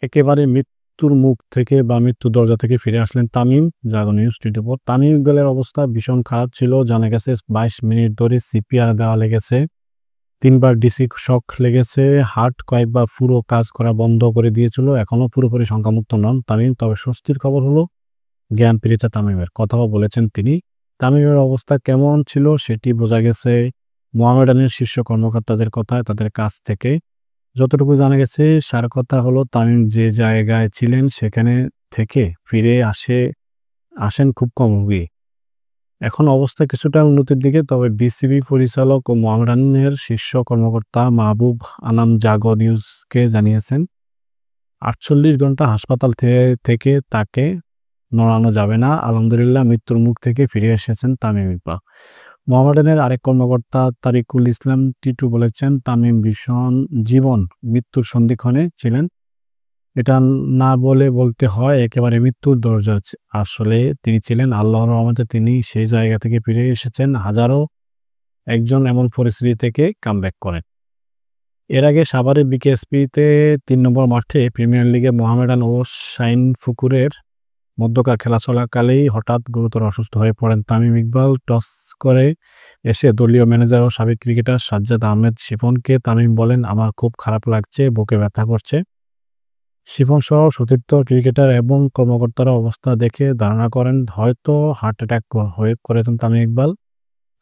একেবারে মৃত্যুর মুখ থেকে বা মৃত্যুর দরজা থেকে ফিরে আসলেন তামিম। জাগো নিউজ 24। তামিম ইকবালের অবস্থা ভীষণ খারাপ ছিল। জানা গেছে ২২ মিনিট ধরে সিপিআর দেওয়া লেগেছে। ৩ বার ডিসি শক লেগেছে। হার্ট কয়েকবার পুরো কাজ করা বন্ধ করে দিয়েছিল। এখনো পুরোপুরি শঙ্কামুক্ত নন তামিম। তবে স্বস্তির খবর হলো জ্ঞান ফিরেছে তামিমের। কথাও বলেছেন তিনি। তামিমের অবস্থা কেমন ছিল সেটি বোঝা গেছে মোহামেডানের শীর্ষ কর্মকর্তাদের কথায়, তাদের কাছ থেকে। যতটুকু জানা গেছে সার কথা হলো তামিম যে জায়গায় ছিলেন সেখানে থেকে ফিরে আসেন খুব কম রোগী। এখন অবস্থা কিছুটা উন্নতির দিকে। তবে বিসিবি পরিচালক ও মোহামেডানের শীর্ষ কর্মকর্তা মাহবুব আনাম জাগো নিউজকে জানিয়েছেন ৪৮ ঘন্টা হাসপাতাল থেকে তাকে নড়ানো যাবে না। আলহামদুলিল্লাহ মৃত্যুর মুখ থেকে ফিরে এসেছেন তামিম ইকবাল। মোহামেডানের আরেক কর্মকর্তা তারিকুল ইসলাম টিটু বলেছেন তামিম ভীষণ জীবন মৃত্যুর সন্ধিক্ষণে ছিলেন। এটা না বলতে হয় একেবারে মৃত্যুর দরজা আসলে তিনি ছিলেন। আল্লাহর রহমতে তিনি সেই জায়গা থেকে ফিরে এসেছেন। হাজারো একজন এমন পরিস্থিতি থেকে কামব্যাক করেন। এর আগে সাভারের বিকেএসপিতে ৩ নম্বর মাঠে প্রিমিয়ার লিগে মোহামেডান ও শাইনপুকুরের মধ্যকার খেলা চলাকালেই হঠাৎ গুরুতর অসুস্থ হয়ে পড়েন তামিম ইকবাল। টস করে এসে দলীয় ম্যানেজার ও সাবেক ক্রিকেটার সাজ্জাদ আহমেদ শিপনকে তামিম বলেন, আমার খুব খারাপ লাগছে, বুকে ব্যথা করছে। শিপন সহ সতীর্থ ক্রিকেটার এবং কর্মকর্তারা অবস্থা দেখে ধারণা করেন হয়তো হার্ট অ্যাটাক করেছেন তামিম ইকবাল।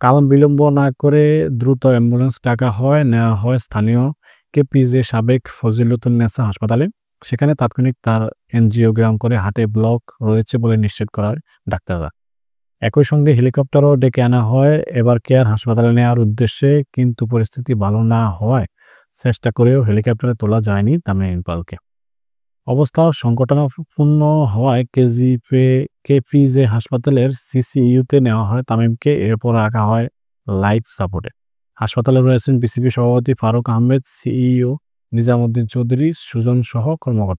কারণ বিলম্ব না করে দ্রুত অ্যাম্বুলেন্স নেওয়া হয় স্থানীয় কেপিজে সাবেক ফজিলতুন্নেসা হাসপাতালে। সেখানে তাৎক্ষণিক তার এনজিওগ্রাম করে হার্টে ব্লক রয়েছে বলে নিশ্চিত করার ডাক্তাররা। একই সঙ্গে হেলিকপ্টারও ডেকে আনা হয় এবার কেয়ার হাসপাতালে নেওয়ার উদ্দেশ্যে, কিন্তু পরিস্থিতি ভালো না হওয়ায় চেষ্টা করেও হেলিকপ্টারে তোলা যায়নি তামিম ইকবালকে। অবস্থা সংকটাপন্ন হওয়ায় কেপিজে হাসপাতালের সিসিইউতে নেওয়া হয় তামিমকে। এরপর রাখা হয় লাইফ সাপোর্টে। হাসপাতালে রয়েছেন বিসিবি সভাপতি ফারুক আহমেদ, সিইও নিজামুদ্দিন চৌধুরী, সুজন সহ কর্মকর্তা।